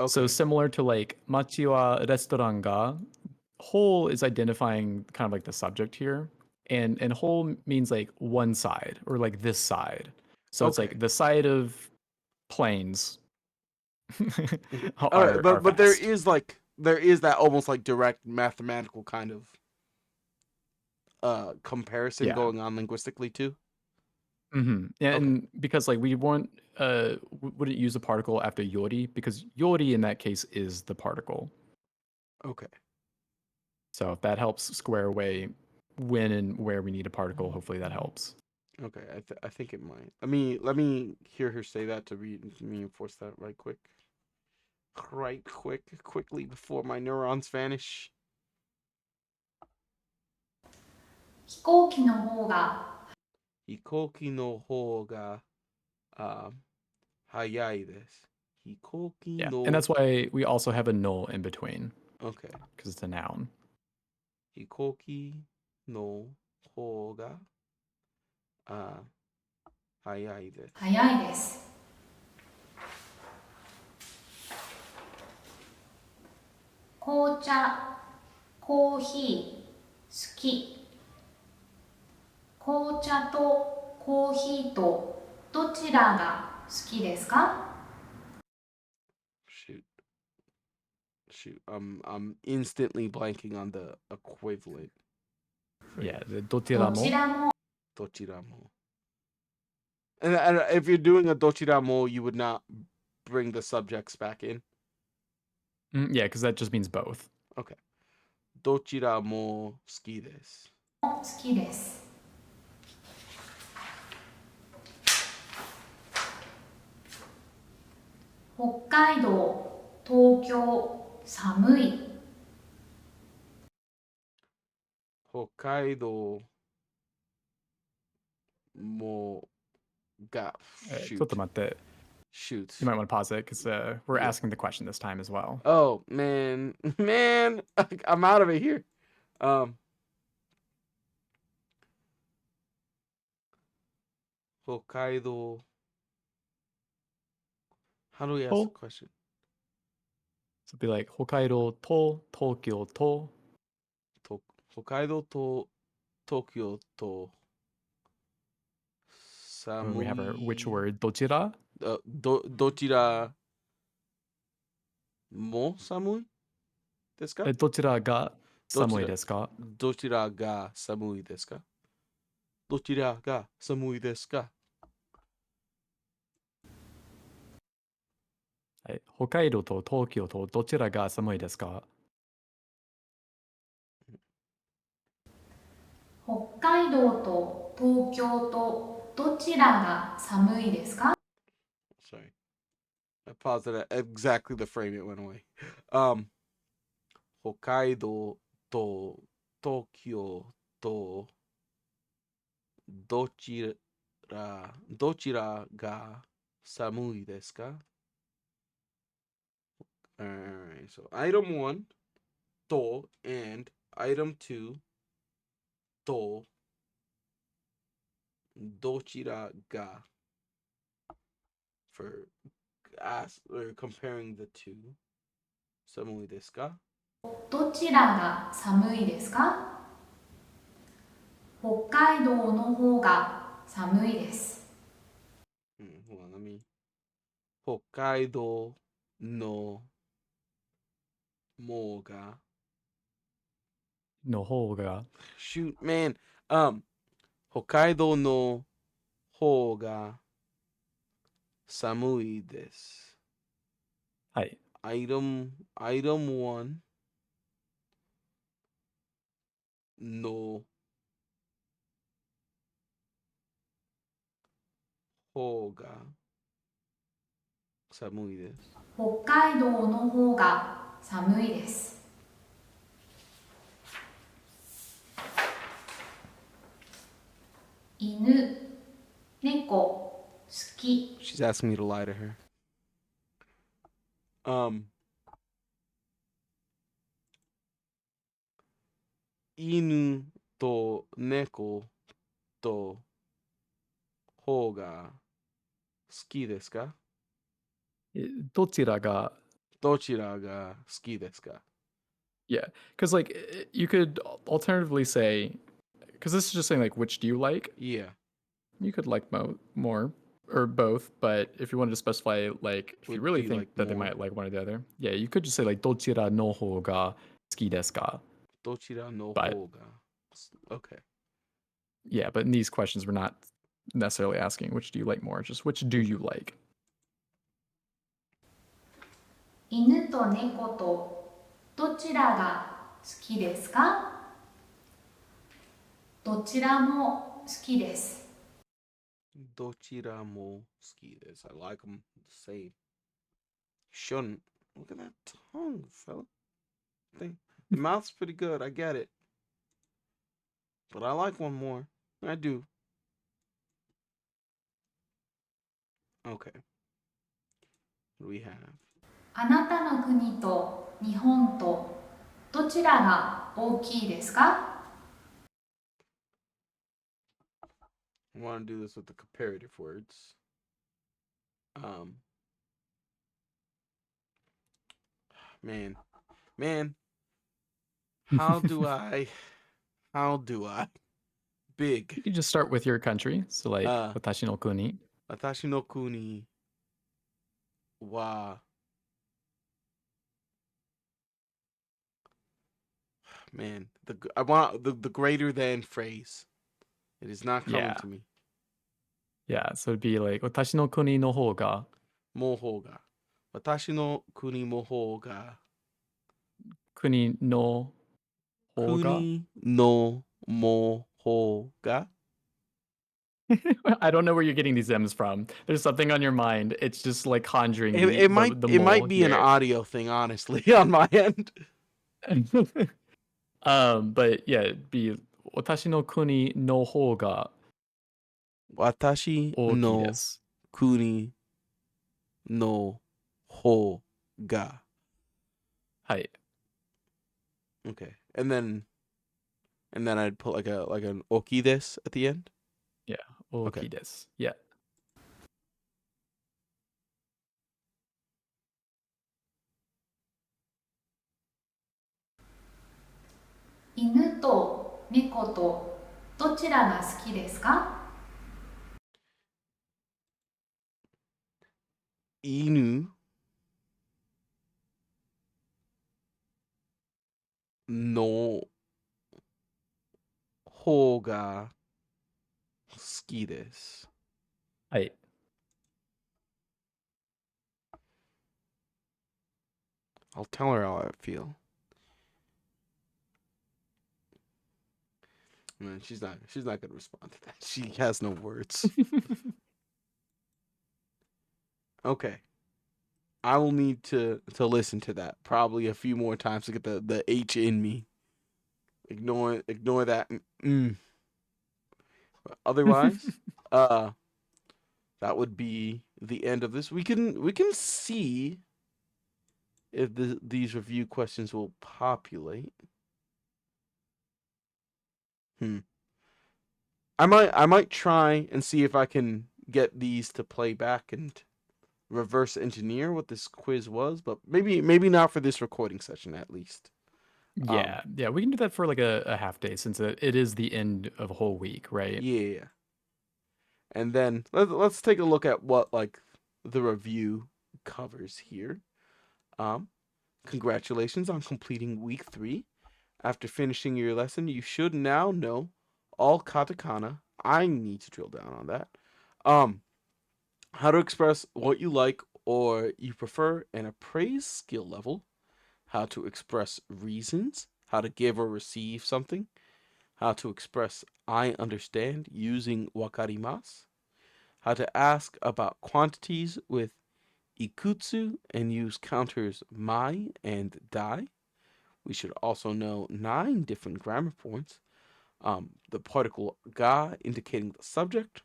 So okay. similar to like machi wa restaurant ga, hou is identifying kind of like the subject here. And hou means like one side or like this side. So it's Okay. like the side of planes All right, are but fast. there is that almost like direct mathematical kind of comparison Yeah. going on linguistically too. Mm-hmm. Okay. And because like we wouldn't use a particle after yori because yori in that case is the particle. Okay. So if that helps square away when and where we need a particle, hopefully that helps. Okay, I think it might. Let me hear her say that to reinforce that quickly before my neurons vanish. 飛行機の方が Hikoki no hou ga hayai desu. Hikoki Yeah. no And that's why we also have a null in between Okay. because it's a noun. Hikoki no hou ga hayai desu. 速いです。紅茶、コーヒー、好き。紅茶とコーヒーとどちらが好きですか？ Shoot. I'm instantly blanking on the equivalent. Yeah, the ど dotiramo. ちらも Dochiramo. And if you're doing a dochiramo, you would not bring the subjects back in. Yeah, because that just means both. Okay. Dochiramo suki desu. 好きです。北海道、東京、寒い。 Hokkaido mo ga shoot. ちょっと待って. Shoot. You might want to pause it because we're Yeah. asking the question this time as well. Oh man, I'm out of it here. Hokkaido. How do we ask the Oh. question? So it'd be like Hokkaido to Tokyo to. Hokkaido to Tokyo to When we have our which Samui. word? Dochira? Dochira mo samui desu ka? Dochira ga samui Dochira desu ka? dochira ga samui desu ka? Dochira ga samui desu ka? はい。北海道と東京とどちらが寒いですか？北海道と東京とどちらが寒いですか？ Sorry. I paused it at exactly the frame it went away. Hokkaido to Tokyo to dochira ga samui desu ka? Alright, so item 1, to, and item 2, to, dochira ga, for or comparing the two. Samui desu ka? どちらが寒いですか？北海道の方が寒いです。Hold on, let me. Hokkaido no mo ga. の方が Shoot, man. Hokkaido no ho ga samui desu. はい。 Item 1 no ho ga samui desu. 北海道の方が寒いです。犬、猫、好き。 She's asking me to lie to her. Inu to neko to ho ga suki desu ka? どちらが Dochira ga suki desu ka? Yeah, because like you could alternatively say, because this is just saying like which do you like? Yeah. You could like more or both, but if you wanted to specify like if you What really do you think like that they more? might like one or the other, yeah, you could just say like dochira no ho ga suki desu ka? Dochira no But ho ga. Okay. yeah, but in these questions we're not necessarily asking which do you like more, just which do you like. 犬と猫とどちらが好きですか？どちらも好きです。 Dochira mo suki desu. I like them the same. Shouldn't. Look at that tongue, fella. The mouth's pretty good. I get it. But I like one more. I do. Okay. What do we have? あなたの国と日本とどちらが大きいですか？ I want to do this with the comparative words. Man, how do I You big could just start with your country, so like Uh. watashi no kuni. watashi no kuni wa, man, I want the greater than phrase. It is not coming Yeah. to me. Yeah, so it'd be like watashi no kuni no ho ga Moho ga. Watashi no kuni moho ga. kuni no ho ga. Kuni no moho ga. I don't know where you're getting these M's from. There's something on your mind. It's just like conjuring the It mole might be an here. audio thing, honestly, on my end. But yeah, it'd be watashi no kuni no ho ga Watashi ookii no desu. kuni no ho ga. Hai. Okay, and then I'd put like an oki this at the end. Yeah, Okay. ookii desu. Yeah. 犬犬と猫とどちらが好きですか？ Inu no ho ga suki desu. はい。 I'll tell her how I feel. Man, she's not gonna respond to that. She has no words. Okay. I will need to listen to that probably a few more times to get the H in me. Ignore that. Otherwise, that would be the end of this. We can see if these review questions will populate. I might try and see if I can get these to play back and reverse engineer what this quiz was, but maybe not for this recording session at least. Yeah, we can do that for like a half day since it is the end of a whole week, right? Yeah. And then let's take a look at what like the review covers here. Congratulations on completing week 3. After finishing your lesson, you should now know all katakana. I need to drill down on that. How to express what you like or you prefer and appraise skill level. How to express reasons. How to give or receive something. How to express I understand using wakarimasu. How to ask about quantities with ikutsu and use counters mai and dai. We should also know 9 different grammar points. The particle ga indicating the subject.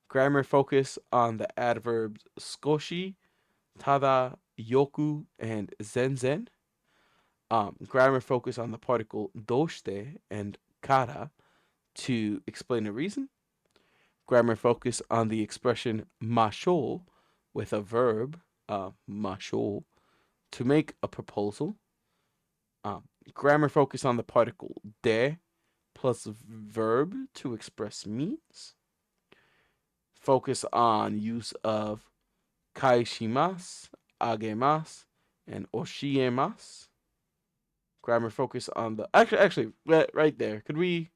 Grammar focus on the adverbs skoshi, tada, yoku, and zenzen. Grammar focus on the particle doshite and kara to explain a reason. Grammar focus on the expression masho with a verb, masho, to make a proposal. Grammar focus on the particle de plus verb to express means. Focus on use of kaishimasu, agemasu, and oshiemasu. Grammar focus on the actually right there. Could we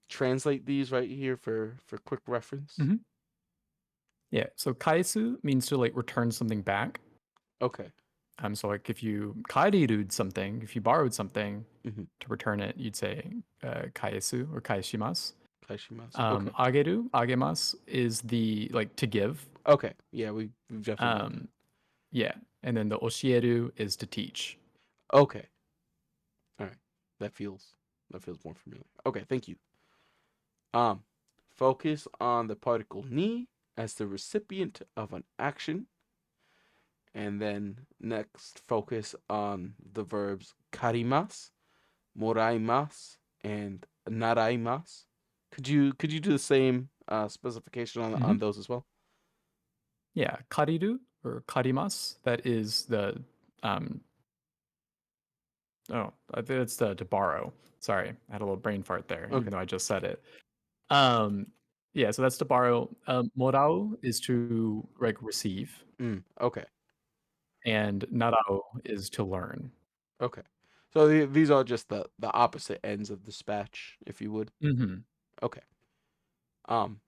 translate these right here for quick reference? Mm-hmm. Yeah, so kaisu means to like return something back. Okay. So like if you kairiru'd something, if you borrowed something Mhm. to return it, you'd say kaesu or kaeshimasu. Kaishimasu. Okay. Agemasu is the like to give. Okay. Yeah, we've definitely done Yeah, and then the oshieru is to teach. that. Okay. All right. That feels more familiar. Okay, thank you. Focus on the particle ni as the recipient of an action. And then next focus on the verbs karimasu, moraimasu, and naraimasu. Could you do the same specification on those as well? Yeah, kariru or karimasu, that is the I think it's the to borrow. Sorry, I had a little brain fart there, Okay. even though I just said it. Yeah, so that's to borrow. Morau is to like receive, Okay. and narao is to learn. Okay. So these are just the opposite ends of the spatch, if you would. Mm-hmm. Okay. And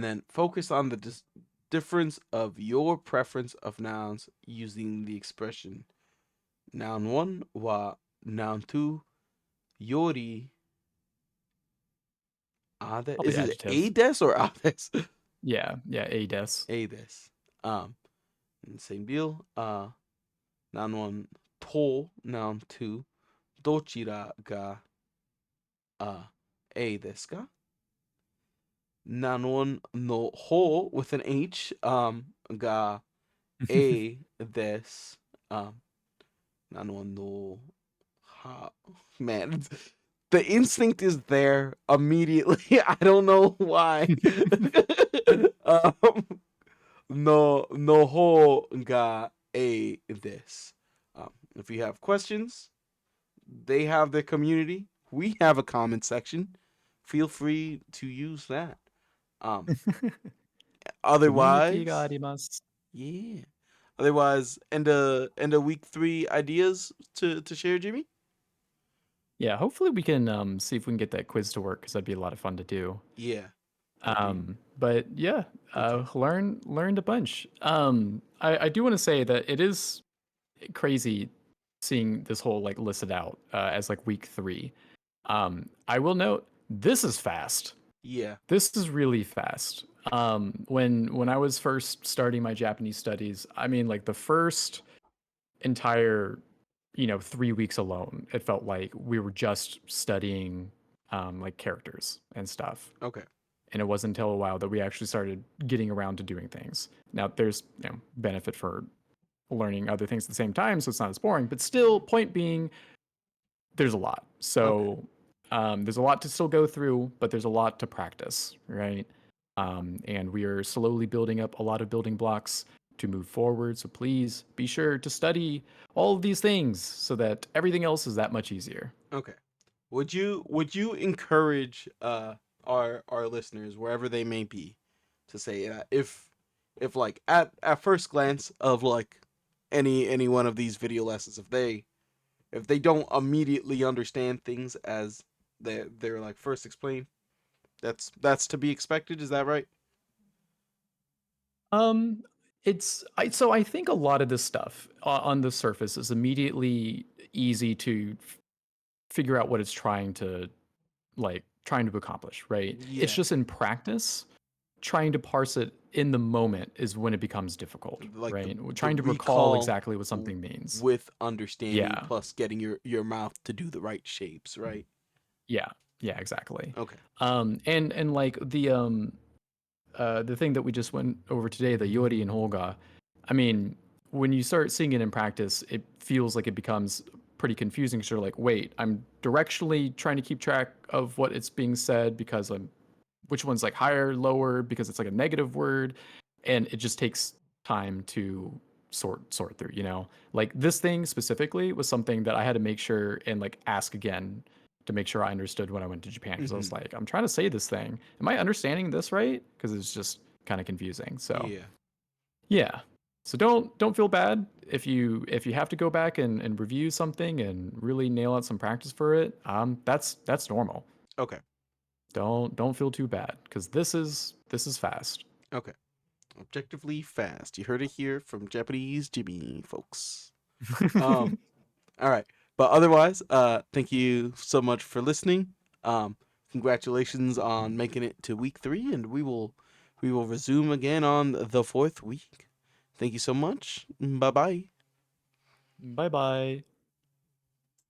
then focus on the difference of your preference of nouns using the expression noun 1 wa noun 2 yori ade. Probably Is it adjective. ades or ades? Yeah, a des. Ades. And same deal. Noun 1 to noun 2 dochira ga a desu ka? Noun 1 no ho with an H ga a des. Noun 1 no ha. Man, the instinct is there immediately. I don't know why. No ho ga a des. If you have questions, they have their community. We have a comment section. Feel free to use that. Um, コミュニティがあ otherwise, ります。 yeah. Otherwise, and a week 3 ideas to share, Jimmy. Yeah, hopefully we can see if we can get that quiz to work because that'd be a lot of fun to do. Yeah. But yeah, learned a bunch. I do want to say that it is crazy seeing this whole like listed out as like week 3. I will note this is fast. Yeah. This is really fast. When I was first starting my Japanese studies, I mean, like the first entire 3 weeks alone, it felt like we were just studying like characters and stuff. Okay. And it wasn't until a while that we actually started getting around to doing things. Now there's benefit for learning other things at the same time, so it's not as boring, but still, point being, there's a lot. So there's a lot to still go through, but there's a lot to practice, right? And we are slowly building up a lot of building blocks to move forward. So please be sure to study all of these things so that everything else is that much easier. Okay. Would you encourage our listeners, wherever they may be, to say if like at first glance of like any one of these video lessons, if they don't immediately understand things as they're like first explained, that's to be expected, is that right? I think a lot of this stuff on the surface is immediately easy to figure out what it's trying to accomplish, right? Yeah. It's just in practice, trying to parse it in the moment is when it becomes difficult, Like right? the Trying to recall recall exactly what something means. with understanding Yeah. plus getting your mouth to do the right shapes, right? Yeah, exactly. Okay. And like the thing that we just went over today, the Yori and Holga, I mean, when you start seeing it in practice, it feels like it becomes pretty confusing. So you're like, wait, I'm directionally trying to keep track of what it's being said because which one's like higher, lower, because it's like a negative word, and it just takes time to sort through. Like this thing specifically was something that I had to make sure and like ask again to make sure I understood when I went to Japan, because I was like, I'm trying to say this thing, am I understanding this right? Because it's just kind of confusing. So yeah. So don't feel bad if you have to go back and review something and really nail out some practice for it. That's normal. Okay. Don't feel too bad because this is fast. Okay. Objectively fast. You heard it here from Japanese Jimmy, folks. All right. But otherwise, thank you so much for listening. Congratulations on making it to week 3, and we will resume again on the 4th week. Thank you so much. Bye bye. Bye bye.